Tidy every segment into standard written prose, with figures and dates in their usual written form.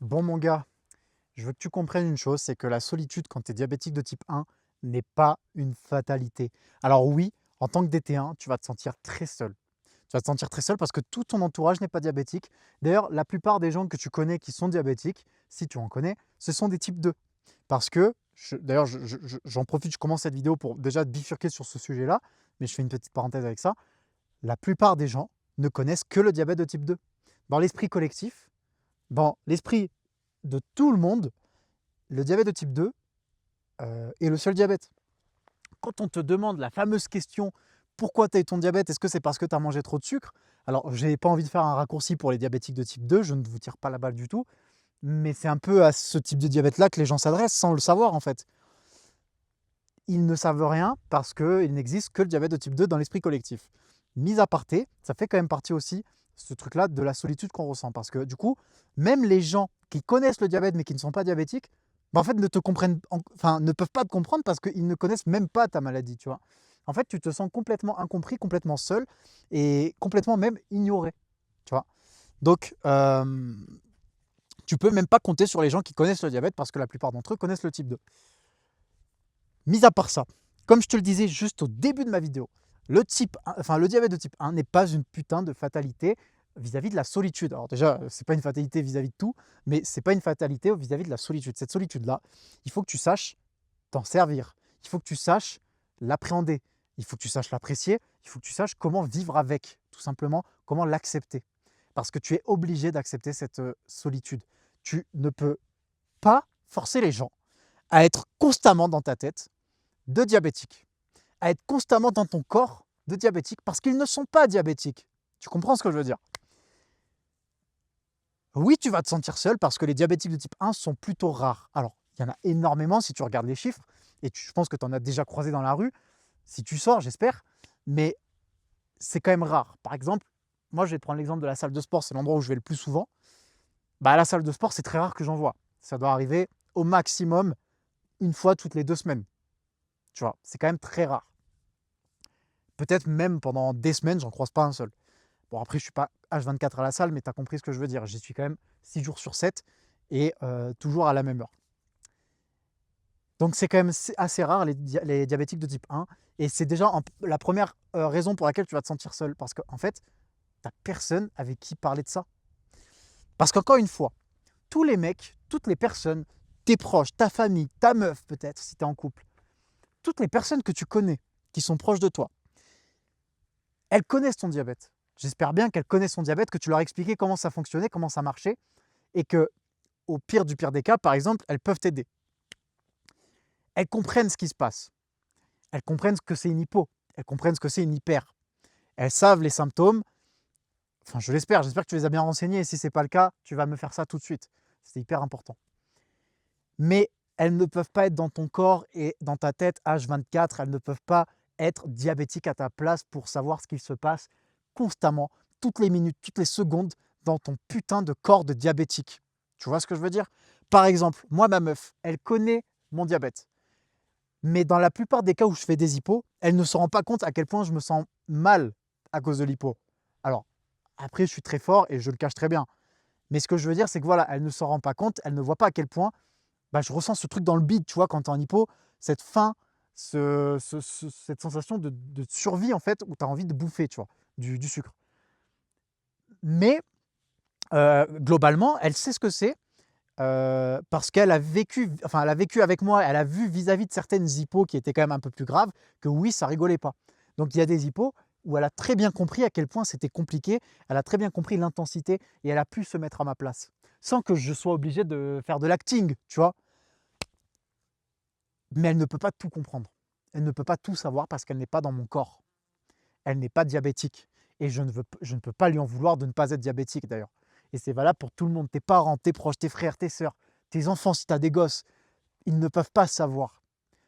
Bon mon gars, je veux que tu comprennes une chose, c'est que la solitude quand tu es diabétique de type 1 n'est pas une fatalité. Alors oui, en tant que DT1, tu vas te sentir très seul. Tu vas te sentir très seul parce que tout ton entourage n'est pas diabétique. D'ailleurs, la plupart des gens que tu connais qui sont diabétiques, si tu en connais, ce sont des types 2. Parce que, d'ailleurs, j'en profite, je commence cette vidéo pour déjà te bifurquer sur ce sujet-là, mais je fais une petite parenthèse avec ça. La plupart des gens ne connaissent que le diabète de type 2. Dans l'esprit collectif, dans l'esprit de tout le monde, le diabète de type 2 est le seul diabète. Quand on te demande la fameuse question pourquoi tu as eu ton diabète, est-ce que c'est parce que tu as mangé trop de sucre? Alors, je n'ai pas envie de faire un raccourci pour les diabétiques de type 2, je ne vous tire pas la balle du tout, mais c'est un peu à ce type de diabète-là que les gens s'adressent sans le savoir en fait. Ils ne savent rien parce qu'il n'existe que le diabète de type 2 dans l'esprit collectif. Mis à part, ça fait quand même partie aussi, ce truc-là, de la solitude qu'on ressent. Parce que du coup, même les gens qui connaissent le diabète mais qui ne sont pas diabétiques, bah, en fait, ne peuvent pas te comprendre parce qu'ils ne connaissent même pas ta maladie, tu vois. En fait, tu te sens complètement incompris, complètement seul et complètement même ignoré, tu vois. Donc, tu peux même pas compter sur les gens qui connaissent le diabète parce que la plupart d'entre eux connaissent le type 2. Mis à part ça, comme je te le disais juste au début de ma vidéo, le diabète de type 1 n'est pas une putain de fatalité vis-à-vis de la solitude. Alors déjà, c'est pas une fatalité vis-à-vis de tout, mais c'est pas une fatalité vis-à-vis de la solitude. Cette solitude-là, il faut que tu saches t'en servir. Il faut que tu saches l'appréhender. Il faut que tu saches l'apprécier. Il faut que tu saches comment vivre avec, tout simplement, comment l'accepter. Parce que tu es obligé d'accepter cette solitude. Tu ne peux pas forcer les gens à être constamment dans ta tête de diabétiques, à être constamment dans ton corps de diabétiques parce qu'ils ne sont pas diabétiques. Tu comprends ce que je veux dire? Oui, tu vas te sentir seul parce que les diabétiques de type 1 sont plutôt rares. Alors, il y en a énormément si tu regardes les chiffres, et je pense que tu en as déjà croisé dans la rue, si tu sors, j'espère, mais c'est quand même rare. Par exemple, moi, je vais te prendre l'exemple de la salle de sport, c'est l'endroit où je vais le plus souvent. Bah, à la salle de sport, c'est très rare que j'en vois. Ça doit arriver au maximum une fois toutes les 2 semaines. Tu vois, c'est quand même très rare. Peut-être même pendant des semaines, j'en croise pas un seul. Bon, après, je ne suis pas H24 à la salle, mais tu as compris ce que je veux dire. J'y suis quand même 6 jours sur 7 et toujours à la même heure. Donc, c'est quand même assez rare les diabétiques de type 1. Et c'est déjà la première raison pour laquelle tu vas te sentir seul. Parce qu'en fait, tu n'as personne avec qui parler de ça. Parce qu'encore une fois, tous les mecs, toutes les personnes, tes proches, ta famille, ta meuf peut-être, si tu es en couple, toutes les personnes que tu connais, qui sont proches de toi, elles connaissent ton diabète. J'espère bien qu'elles connaissent ton diabète, que tu leur as expliqué comment ça fonctionnait, comment ça marchait, et que, au pire du pire des cas, par exemple, elles peuvent t'aider. Elles comprennent ce qui se passe. Elles comprennent ce que c'est une hypo. Elles comprennent ce que c'est une hyper. Elles savent les symptômes. Enfin, je l'espère. J'espère que tu les as bien renseignés. Et si ce n'est pas le cas, tu vas me faire ça tout de suite. C'est hyper important. Mais elles ne peuvent pas être dans ton corps et dans ta tête H24. Elles ne peuvent pas être diabétiques à ta place pour savoir ce qu'il se passe constamment, toutes les minutes, toutes les secondes, dans ton putain de corps de diabétique. Tu vois ce que je veux dire? Par exemple, moi, ma meuf, elle connaît mon diabète. Mais dans la plupart des cas où je fais des hippos, elle ne se rend pas compte à quel point je me sens mal à cause de l'hypo. Alors, après, je suis très fort et je le cache très bien. Mais ce que je veux dire, c'est que voilà, elle ne s'en rend pas compte, elle ne voit pas à quel point bah, je ressens ce truc dans le bide, tu vois, quand tu es en hypo, cette faim, cette sensation de survie, en fait, où tu as envie de bouffer, tu vois, du sucre. Mais globalement, elle sait ce que c'est parce qu'elle a vécu, enfin, elle a vécu avec moi, elle a vu vis-à-vis de certaines hippos qui étaient quand même un peu plus graves, que oui, ça rigolait pas. Donc, il y a des hippos où elle a très bien compris à quel point c'était compliqué, elle a très bien compris l'intensité et elle a pu se mettre à ma place, sans que je sois obligé de faire de l'acting, tu vois. Mais elle ne peut pas tout comprendre. Elle ne peut pas tout savoir parce qu'elle n'est pas dans mon corps. Elle n'est pas diabétique. Et je ne peux pas lui en vouloir de ne pas être diabétique d'ailleurs. Et c'est valable pour tout le monde. Tes parents, tes proches, tes frères, tes sœurs, tes enfants si tu as des gosses. Ils ne peuvent pas savoir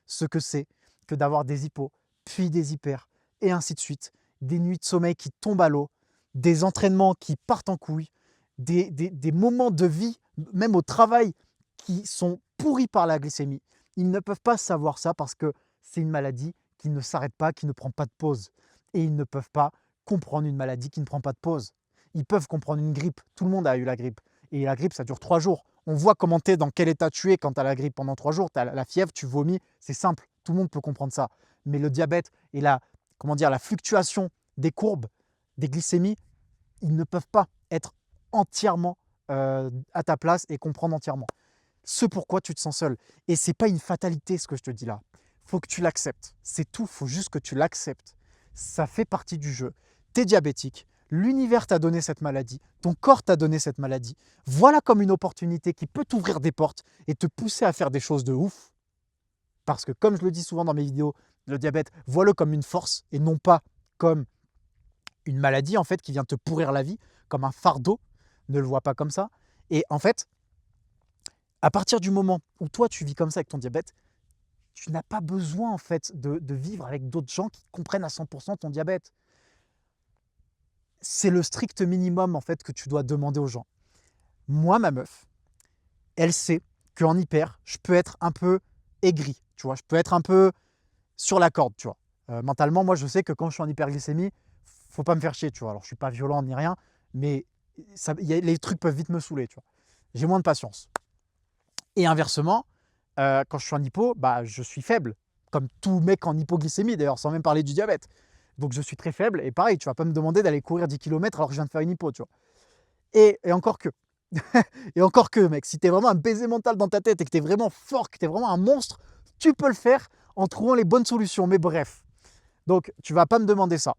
ce que c'est que d'avoir des hypos, puis des hyper, et ainsi de suite. Des nuits de sommeil qui tombent à l'eau, des entraînements qui partent en couilles, des moments de vie, même au travail, qui sont pourris par la glycémie. Ils ne peuvent pas savoir ça parce que c'est une maladie qui ne s'arrête pas, qui ne prend pas de pause. Et ils ne peuvent pas comprendre une maladie qui ne prend pas de pause. Ils peuvent comprendre une grippe. Tout le monde a eu la grippe. et la grippe, ça dure 3 jours. On voit comment tu es, dans quel état tu es quand tu as la grippe pendant 3 jours. Tu as la fièvre, tu vomis, c'est simple. Tout le monde peut comprendre ça. Mais le diabète et comment dire, la fluctuation des courbes, des glycémies, ils ne peuvent pas être entièrement à ta place et comprendre entièrement ce pourquoi tu te sens seul. Et ce n'est pas une fatalité ce que je te dis là. Il faut que tu l'acceptes. C'est tout, il faut juste que tu l'acceptes. Ça fait partie du jeu. Tu es diabétique, l'univers t'a donné cette maladie, ton corps t'a donné cette maladie. Voilà comme une opportunité qui peut t'ouvrir des portes et te pousser à faire des choses de ouf. Parce que comme je le dis souvent dans mes vidéos, le diabète, vois-le comme une force et non pas comme une maladie en fait qui vient te pourrir la vie, comme un fardeau. Ne le vois pas comme ça. Et en fait, à partir du moment où toi tu vis comme ça avec ton diabète, tu n'as pas besoin en fait de vivre avec d'autres gens qui comprennent à 100% ton diabète. C'est le strict minimum en fait que tu dois demander aux gens. Moi, ma meuf, elle sait qu'en hyper, je peux être un peu aigri, tu vois, je peux être un peu sur la corde, tu vois. Mentalement, moi, je sais que quand je suis en hyperglycémie, faut pas me faire chier, tu vois. Alors, je suis pas violent ni rien, mais les trucs peuvent vite me saouler, tu vois. J'ai moins de patience. Et inversement, quand je suis en hypo, bah, je suis faible, comme tout mec en hypoglycémie d'ailleurs, sans même parler du diabète. Donc je suis très faible et pareil, tu vas pas me demander d'aller courir 10 km alors que je viens de faire une hypo, tu vois. Et encore que, et encore que, mec, si tu es vraiment un baiser mental dans ta tête et que tu es vraiment fort, que tu es vraiment un monstre, tu peux le faire en trouvant les bonnes solutions. Mais bref, donc tu vas pas me demander ça.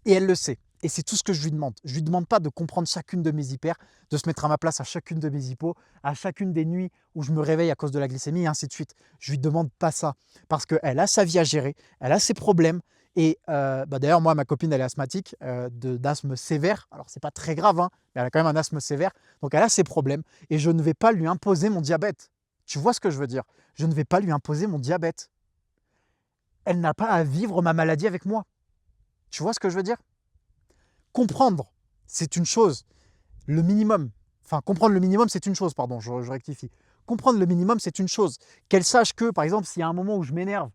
Et elle le sait. Et c'est tout ce que je lui demande. Je lui demande pas de comprendre chacune de mes hyper, de se mettre à ma place à chacune de mes hypos, à chacune des nuits où je me réveille à cause de la glycémie et ainsi de suite. Je lui demande pas ça parce qu'elle a sa vie à gérer, elle a ses problèmes. Et d'ailleurs, moi, ma copine, elle est asthmatique, d'asthme sévère. Alors, c'est pas très grave, hein, mais elle a quand même un asthme sévère. Donc, elle a ses problèmes et je ne vais pas lui imposer mon diabète. Tu vois ce que je veux dire? Je ne vais pas lui imposer mon diabète. Elle n'a pas à vivre ma maladie avec moi. Tu vois ce que je veux dire? Comprendre, c'est une chose. Le minimum, enfin comprendre le minimum, c'est une chose, pardon, je rectifie. Comprendre le minimum, c'est une chose. Qu'elle sache que, par exemple, s'il y a un moment où je m'énerve,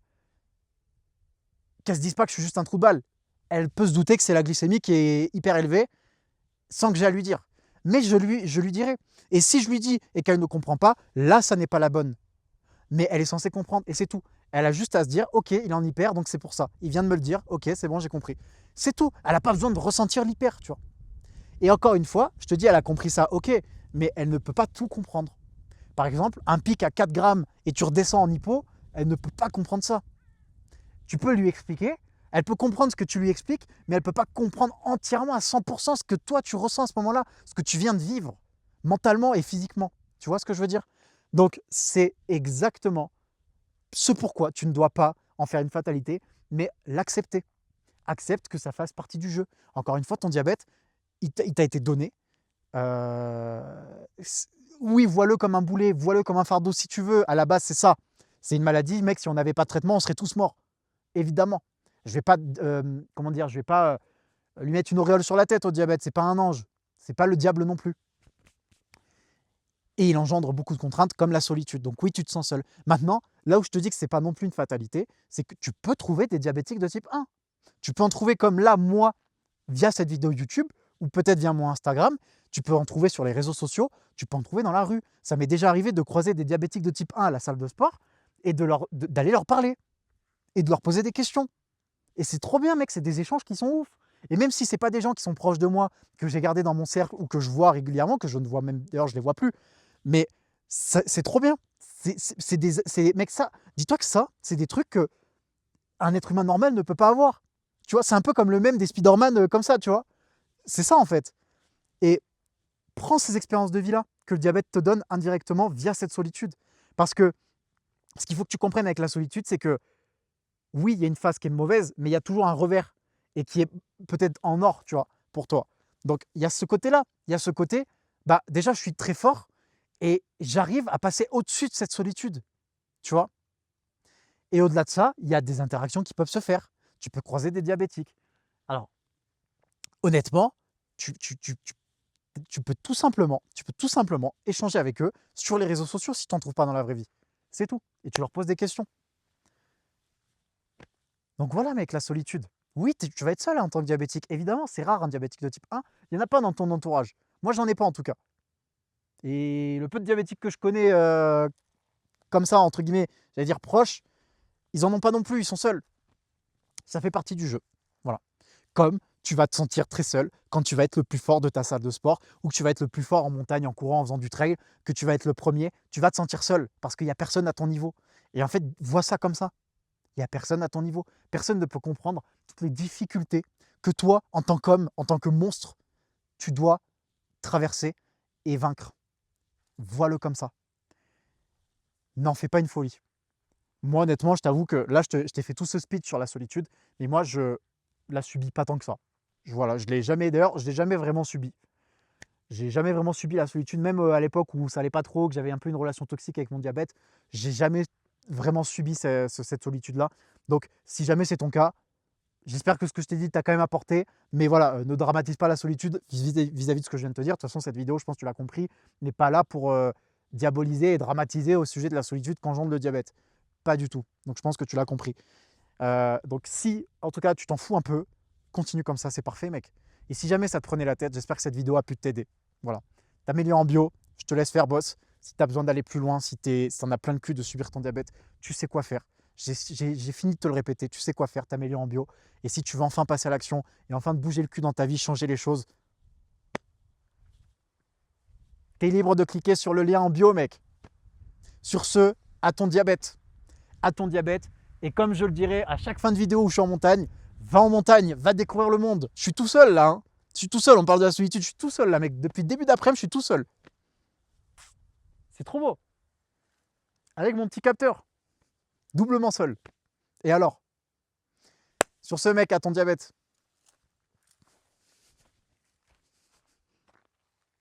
qu'elle se dise pas que je suis juste un trou de balle. Elle peut se douter que c'est la glycémie qui est hyper élevée sans que j'ai à lui dire. Mais je lui dirai. Et si je lui dis et qu'elle ne comprend pas, là, ça n'est pas la bonne. Mais elle est censée comprendre et c'est tout. Elle a juste à se dire, ok, il est en hyper, donc c'est pour ça. Il vient de me le dire, ok, c'est bon, j'ai compris. C'est tout. Elle n'a pas besoin de ressentir l'hyper, tu vois. Et encore une fois, je te dis, elle a compris ça, ok, mais elle ne peut pas tout comprendre. Par exemple, un pic à 4 grammes et tu redescends en hypo, elle ne peut pas comprendre ça. Tu peux lui expliquer, elle peut comprendre ce que tu lui expliques, mais elle ne peut pas comprendre entièrement à 100% ce que toi tu ressens à ce moment-là, ce que tu viens de vivre, mentalement et physiquement. Tu vois ce que je veux dire? Donc, c'est exactement ce pourquoi tu ne dois pas en faire une fatalité, mais l'accepter. Accepte que ça fasse partie du jeu. Encore une fois, ton diabète, il t'a été donné. Oui, vois-le comme un boulet, vois-le comme un fardeau si tu veux. À la base, c'est ça. C'est une maladie, mec. Si on n'avait pas de traitement, on serait tous morts. Évidemment. Je vais pas, comment dire, je vais pas lui mettre une auréole sur la tête au diabète. C'est pas un ange. C'est pas le diable non plus. Et il engendre beaucoup de contraintes comme la solitude. Donc oui, tu te sens seul. Maintenant, là où je te dis que ce n'est pas non plus une fatalité, c'est que tu peux trouver des diabétiques de type 1. Tu peux en trouver comme là, moi, via cette vidéo YouTube, ou peut-être via mon Instagram. Tu peux en trouver sur les réseaux sociaux, tu peux en trouver dans la rue. Ça m'est déjà arrivé de croiser des diabétiques de type 1 à la salle de sport et d'aller leur parler et de leur poser des questions. Et c'est trop bien, mec, c'est des échanges qui sont ouf. Et même si ce n'est pas des gens qui sont proches de moi, que j'ai gardés dans mon cercle ou que je vois régulièrement, que je ne vois même, d'ailleurs je ne les vois plus, mais c'est trop bien. Mec, ça, dis-toi que ça, c'est des trucs qu'un être humain normal ne peut pas avoir. Tu vois, c'est un peu comme le même des Spider-Man comme ça, tu vois. C'est ça en fait. Et prends ces expériences de vie-là que le diabète te donne indirectement via cette solitude. Parce que ce qu'il faut que tu comprennes avec la solitude, c'est que oui, il y a une phase qui est mauvaise, mais il y a toujours un revers et qui est peut-être en or, tu vois, pour toi. Donc, il y a ce côté-là. Il y a ce côté, bah, déjà, je suis très fort et j'arrive à passer au-dessus de cette solitude, tu vois. Et au-delà de ça, il y a des interactions qui peuvent se faire. Tu peux croiser des diabétiques. Alors, honnêtement, tu peux tout simplement échanger avec eux sur les réseaux sociaux si tu n'en trouves pas dans la vraie vie. C'est tout. Et tu leur poses des questions. Donc voilà, mec, la solitude. Oui, tu vas être seul en tant que diabétique. Évidemment, c'est rare un diabétique de type 1. Il n'y en a pas dans ton entourage. Moi, j'en ai pas en tout cas. Et le peu de diabétiques que je connais, comme ça, entre guillemets, j'allais dire proches, ils en ont pas non plus, ils sont seuls. Ça fait partie du jeu. Voilà. Comme tu vas te sentir très seul quand tu vas être le plus fort de ta salle de sport ou que tu vas être le plus fort en montagne, en courant, en faisant du trail, que tu vas être le premier, tu vas te sentir seul parce qu'il n'y a personne à ton niveau. Et en fait, vois ça comme ça. Il n'y a personne à ton niveau. Personne ne peut comprendre toutes les difficultés que toi, en tant qu'homme, en tant que monstre, tu dois traverser et vaincre. Vois-le comme ça. N'en fais pas une folie. Moi, honnêtement, je t'avoue que là, je t'ai fait tout ce speech sur la solitude, mais moi, je la subis pas tant que ça. Voilà, je l'ai jamais, d'ailleurs, je l'ai jamais vraiment subi. J'ai jamais vraiment subi la solitude, même à l'époque où ça allait pas trop, que j'avais un peu une relation toxique avec mon diabète. J'ai jamais vraiment subi cette solitude-là. Donc, si jamais c'est ton cas, j'espère que ce que je t'ai dit t'a quand même apporté. Mais voilà, ne dramatise pas la solitude vis-à-vis de ce que je viens de te dire. De toute façon, cette vidéo, je pense que tu l'as compris, n'est pas là pour diaboliser et dramatiser au sujet de la solitude qu'engendre le diabète. Pas du tout. Donc, je pense que tu l'as compris. Donc si, en tout cas, tu t'en fous un peu, continue comme ça, c'est parfait, mec. Et si jamais ça te prenait la tête, j'espère que cette vidéo a pu t'aider. Voilà. T'améliores en bio, je te laisse faire, boss. Si tu as besoin d'aller plus loin, si t'en as plein le cul de subir ton diabète, tu sais quoi faire. J'ai fini de te le répéter, tu sais quoi faire, t'améliores en bio. Et si tu veux enfin passer à l'action et enfin te bouger le cul dans ta vie, changer les choses, t'es libre de cliquer sur le lien en bio, mec. Sur ce, à ton diabète. À ton diabète. Et comme je le dirais à chaque fin de vidéo où je suis en montagne, va en montagne, va découvrir le monde. Je suis tout seul là. Hein. Je suis tout seul, on parle de la solitude, je suis tout seul là, mec. Depuis le début d'après-midi, je suis tout seul. C'est trop beau. Avec mon petit capteur. Doublement seul. Et alors? Sur ce, mec, à ton diabète.